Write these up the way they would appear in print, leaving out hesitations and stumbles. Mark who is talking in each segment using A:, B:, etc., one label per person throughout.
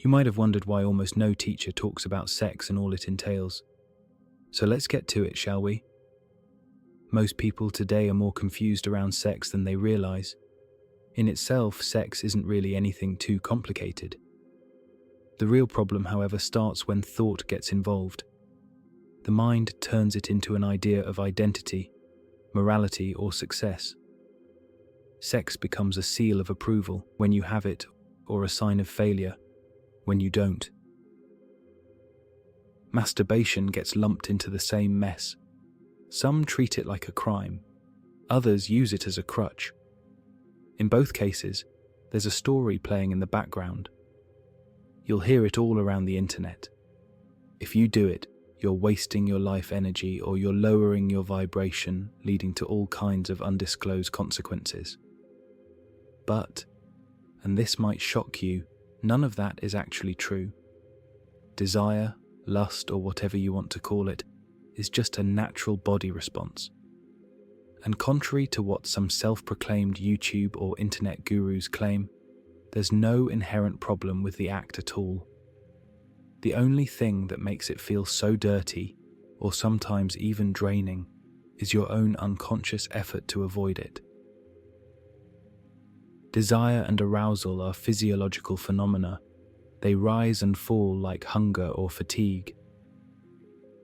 A: You might have wondered why almost no teacher talks about sex and all it entails. So let's get to it, shall we? Most people today are more confused around sex than they realize. In itself, sex isn't really anything too complicated. The real problem, however, starts when thought gets involved. The mind turns it into an idea of identity, morality, or success. Sex becomes a seal of approval when you have it, or a sign of failure when you don't. Masturbation gets lumped into the same mess. Some treat it like a crime, others use it as a crutch. In both cases, there's a story playing in the background. You'll hear it all around the internet. If you do it, you're wasting your life energy or you're lowering your vibration, leading to all kinds of undisclosed consequences. But, and this might shock you, none of that is actually true. Desire, lust, or whatever you want to call it, is just a natural body response. And contrary to what some self-proclaimed YouTube or internet gurus claim, there's no inherent problem with the act at all. The only thing that makes it feel so dirty, or sometimes even draining, is your own unconscious effort to avoid it. Desire and arousal are physiological phenomena. They rise and fall like hunger or fatigue.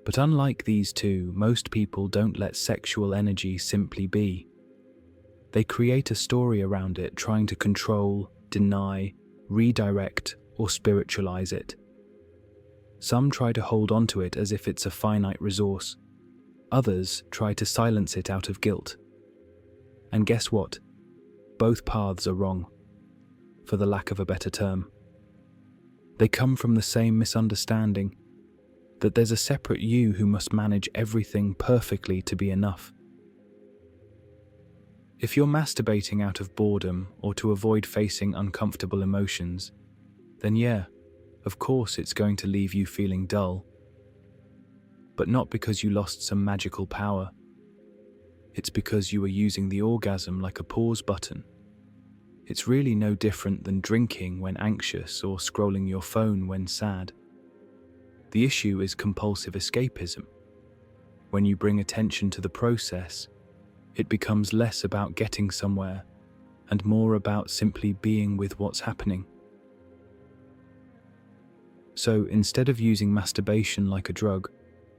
A: But unlike these two, most people don't let sexual energy simply be. They create a story around it, trying to control, deny, redirect, or spiritualize it. Some try to hold onto it as if it's a finite resource. Others try to silence it out of guilt. And guess what? Both paths are wrong, for the lack of a better term. They come from the same misunderstanding, that there's a separate you who must manage everything perfectly to be enough. If you're masturbating out of boredom or to avoid facing uncomfortable emotions, then yeah, of course it's going to leave you feeling dull. But not because you lost some magical power. It's because you were using the orgasm like a pause button. It's really no different than drinking when anxious or scrolling your phone when sad. The issue is compulsive escapism. When you bring attention to the process, it becomes less about getting somewhere and more about simply being with what's happening. So instead of using masturbation like a drug,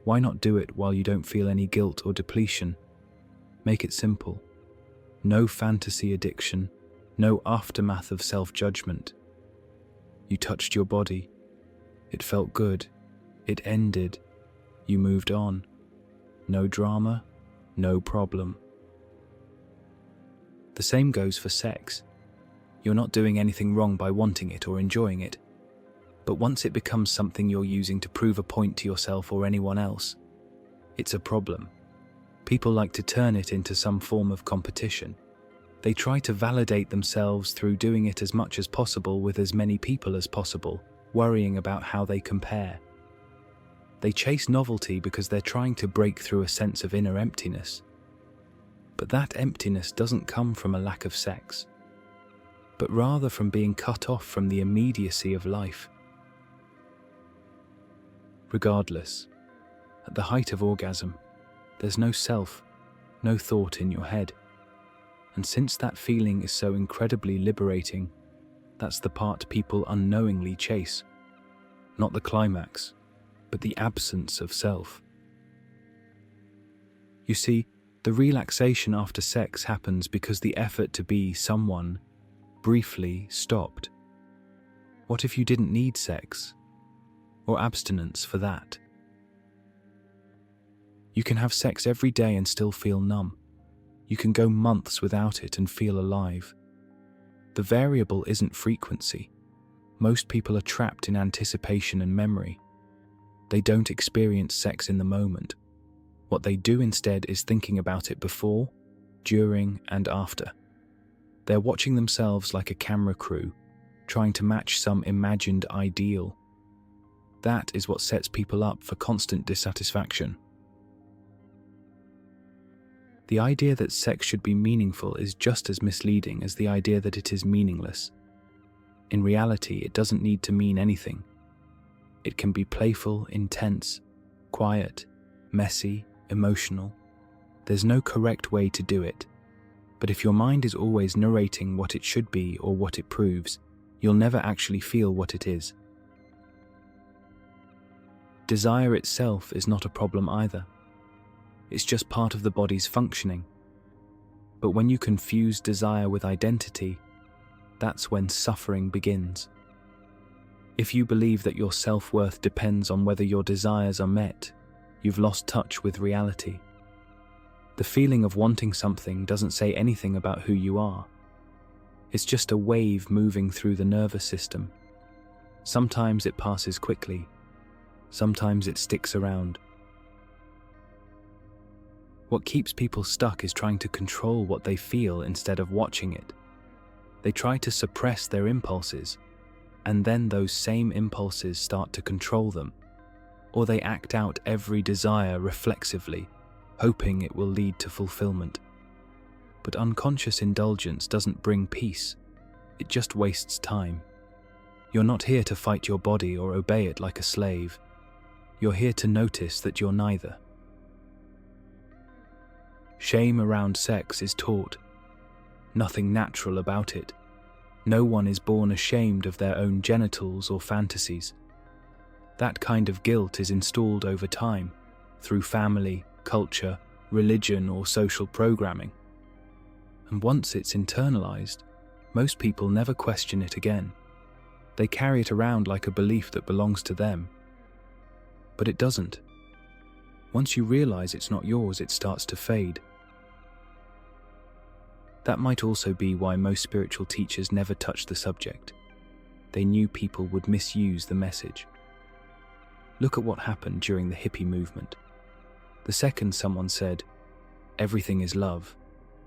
A: why not do it while you don't feel any guilt or depletion? Make it simple. No fantasy addiction, no aftermath of self-judgment. You touched your body. It felt good. It ended. You moved on. No drama, no problem. The same goes for sex. You're not doing anything wrong by wanting it or enjoying it. But once it becomes something you're using to prove a point to yourself or anyone else, it's a problem. People like to turn it into some form of competition. They try to validate themselves through doing it as much as possible with as many people as possible, worrying about how they compare. They chase novelty because they're trying to break through a sense of inner emptiness. But that emptiness doesn't come from a lack of sex, but rather from being cut off from the immediacy of life. Regardless, at the height of orgasm, there's no self, no thought in your head. And since that feeling is so incredibly liberating, that's the part people unknowingly chase. Not the climax, but the absence of self. You see, the relaxation after sex happens because the effort to be someone briefly stopped. What if you didn't need sex? Or abstinence for that? You can have sex every day and still feel numb. You can go months without it and feel alive. The variable isn't frequency. Most people are trapped in anticipation and memory. They don't experience sex in the moment. What they do instead is thinking about it before, during, and after. They're watching themselves like a camera crew, trying to match some imagined ideal. That is what sets people up for constant dissatisfaction. The idea that sex should be meaningful is just as misleading as the idea that it is meaningless. In reality, it doesn't need to mean anything. It can be playful, intense, quiet, messy, emotional. There's no correct way to do it. But if your mind is always narrating what it should be or what it proves, you'll never actually feel what it is. Desire itself is not a problem either. It's just part of the body's functioning. But when you confuse desire with identity, that's when suffering begins. If you believe that your self-worth depends on whether your desires are met, you've lost touch with reality. The feeling of wanting something doesn't say anything about who you are. It's just a wave moving through the nervous system. Sometimes it passes quickly. Sometimes it sticks around. What keeps people stuck is trying to control what they feel instead of watching it. They try to suppress their impulses, and then those same impulses start to control them, or they act out every desire reflexively, hoping it will lead to fulfillment. But unconscious indulgence doesn't bring peace. It just wastes time. You're not here to fight your body or obey it like a slave. You're here to notice that you're neither. Shame around sex is taught. Nothing natural about it. No one is born ashamed of their own genitals or fantasies. That kind of guilt is installed over time, through family, culture, religion, or social programming. And once it's internalized, most people never question it again. They carry it around like a belief that belongs to them. But it doesn't. Once you realize it's not yours, it starts to fade. That might also be why most spiritual teachers never touched the subject. They knew people would misuse the message. Look at what happened during the hippie movement. The second someone said, "Everything is love,"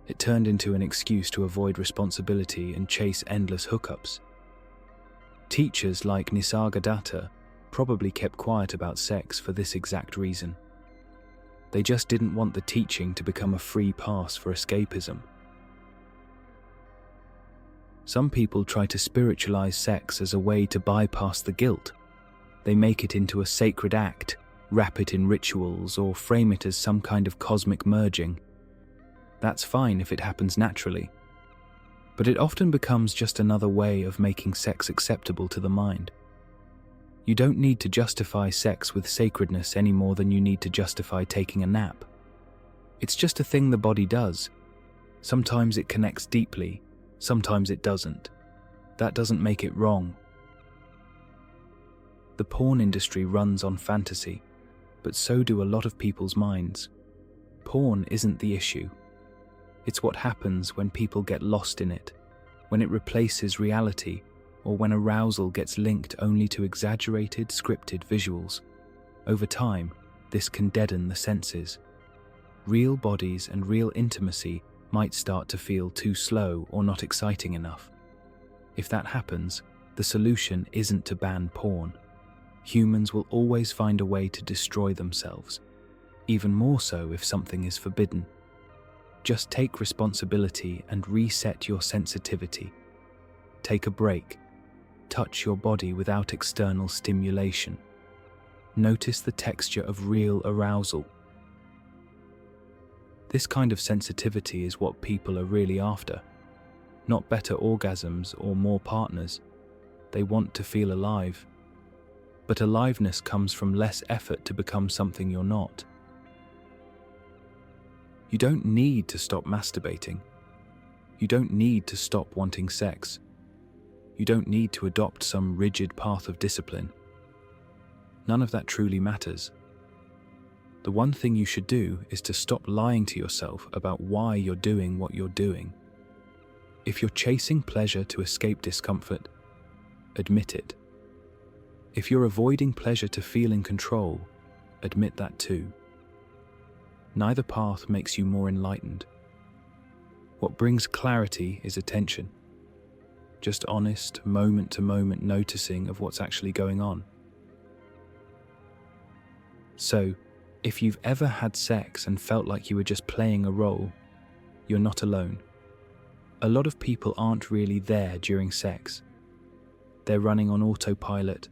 A: it turned into an excuse to avoid responsibility and chase endless hookups. Teachers like Nisargadatta probably kept quiet about sex for this exact reason. They just didn't want the teaching to become a free pass for escapism. Some people try to spiritualize sex as a way to bypass the guilt. They make it into a sacred act, wrap it in rituals, or frame it as some kind of cosmic merging. That's fine if it happens naturally. But it often becomes just another way of making sex acceptable to the mind. You don't need to justify sex with sacredness any more than you need to justify taking a nap. It's just a thing the body does. Sometimes it connects deeply, sometimes it doesn't. That doesn't make it wrong. The porn industry runs on fantasy, but so do a lot of people's minds. Porn isn't the issue. It's what happens when people get lost in it, when it replaces reality, or when arousal gets linked only to exaggerated, scripted visuals. Over time, this can deaden the senses. Real bodies and real intimacy might start to feel too slow or not exciting enough. If that happens, the solution isn't to ban porn. Humans will always find a way to destroy themselves, even more so if something is forbidden. Just take responsibility and reset your sensitivity. Take a break. Touch your body without external stimulation. Notice the texture of real arousal. This kind of sensitivity is what people are really after. Not better orgasms or more partners. They want to feel alive. But aliveness comes from less effort to become something you're not. You don't need to stop masturbating. You don't need to stop wanting sex. You don't need to adopt some rigid path of discipline. None of that truly matters. The one thing you should do is to stop lying to yourself about why you're doing what you're doing. If you're chasing pleasure to escape discomfort, admit it. If you're avoiding pleasure to feel in control, admit that too. Neither path makes you more enlightened. What brings clarity is attention. Just honest, moment-to-moment noticing of what's actually going on. So, if you've ever had sex and felt like you were just playing a role, you're not alone. A lot of people aren't really there during sex. They're running on autopilot,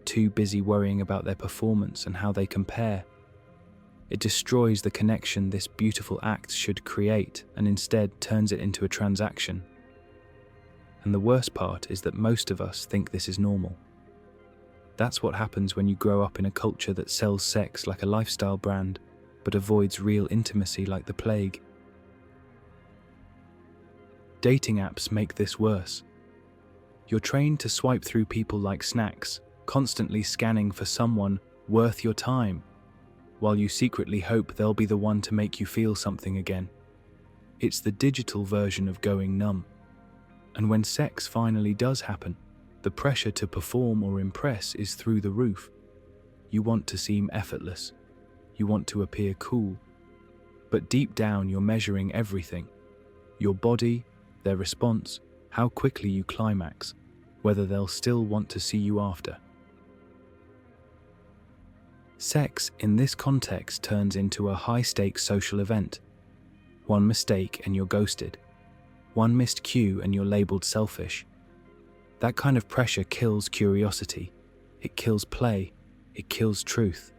A: too busy worrying about their performance and how they compare. It destroys the connection this beautiful act should create and instead turns it into a transaction. And the worst part is that most of us think this is normal. That's what happens when you grow up in a culture that sells sex like a lifestyle brand, but avoids real intimacy like the plague. Dating apps make this worse. You're trained to swipe through people like snacks, constantly scanning for someone worth your time, while you secretly hope they'll be the one to make you feel something again. It's the digital version of going numb. And when sex finally does happen, the pressure to perform or impress is through the roof. You want to seem effortless. You want to appear cool. But deep down you're measuring everything. Your body, their response, how quickly you climax, whether they'll still want to see you after. Sex in this context turns into a high-stakes social event. One mistake and you're ghosted. One missed cue and you're labeled selfish. That kind of pressure kills curiosity. It kills play. It kills truth.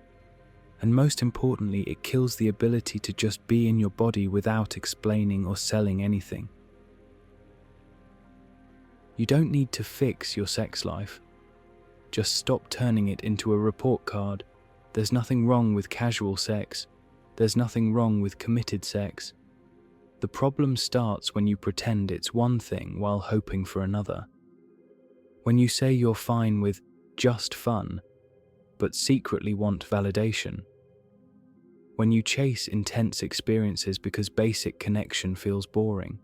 A: And most importantly, it kills the ability to just be in your body without explaining or selling anything. You don't need to fix your sex life. Just stop turning it into a report card. There's nothing wrong with casual sex. There's nothing wrong with committed sex. The problem starts when you pretend it's one thing while hoping for another. When you say you're fine with just fun, but secretly want validation. When you chase intense experiences because basic connection feels boring.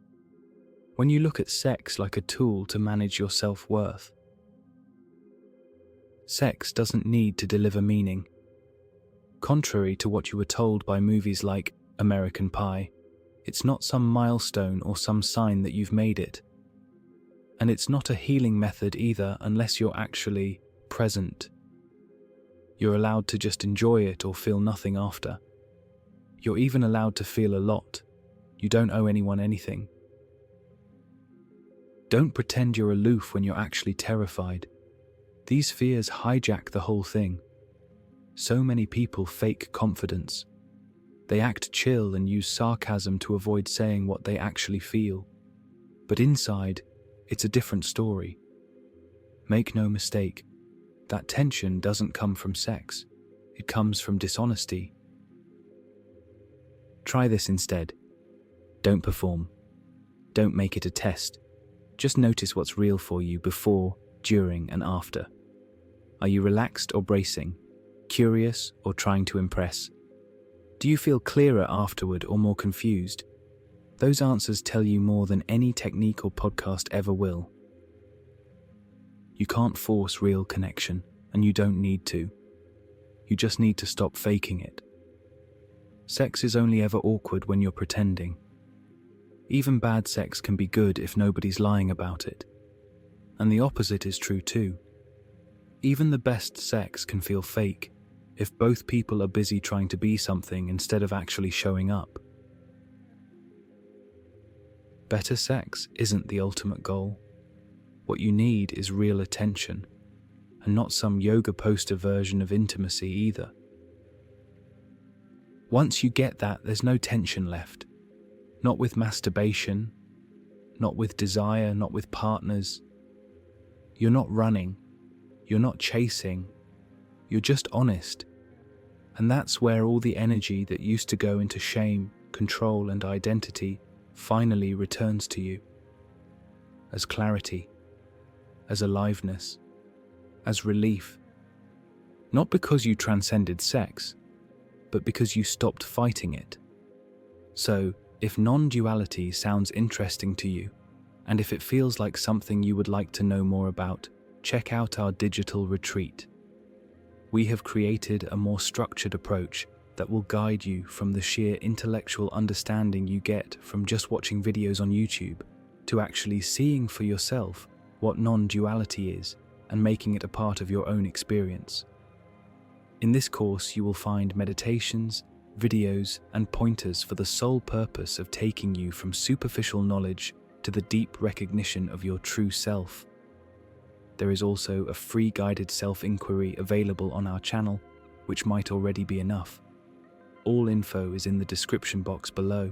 A: When you look at sex like a tool to manage your self-worth. Sex doesn't need to deliver meaning. Contrary to what you were told by movies like American Pie, it's not some milestone or some sign that you've made it. And it's not a healing method either unless you're actually present. You're allowed to just enjoy it or feel nothing after. You're even allowed to feel a lot. You don't owe anyone anything. Don't pretend you're aloof when you're actually terrified. These fears hijack the whole thing. So many people fake confidence. They act chill and use sarcasm to avoid saying what they actually feel. But inside, it's a different story. Make no mistake, that tension doesn't come from sex. It comes from dishonesty. Try this instead. Don't perform. Don't make it a test. Just notice what's real for you before, during, and after. Are you relaxed or bracing? Curious or trying to impress? Do you feel clearer afterward or more confused? Those answers tell you more than any technique or podcast ever will. You can't force real connection, and you don't need to. You just need to stop faking it. Sex is only ever awkward when you're pretending. Even bad sex can be good if nobody's lying about it. And the opposite is true too. Even the best sex can feel fake if both people are busy trying to be something instead of actually showing up. Better sex isn't the ultimate goal. What you need is real attention, and not some yoga poster version of intimacy either. Once you get that, there's no tension left. Not with masturbation, not with desire, not with partners. You're not running, you're not chasing, you're just honest. And that's where all the energy that used to go into shame, control, and identity finally returns to you. As clarity, as aliveness, as relief. Not because you transcended sex, but because you stopped fighting it. So, if non-duality sounds interesting to you, and if it feels like something you would like to know more about, check out our digital retreat. We have created a more structured approach that will guide you from the sheer intellectual understanding you get from just watching videos on YouTube to actually seeing for yourself what non-duality is and making it a part of your own experience. In this course, you will find meditations, videos, and pointers for the sole purpose of taking you from superficial knowledge to the deep recognition of your true self. There is also a free guided self-inquiry available on our channel, which might already be enough. All info is in the description box below.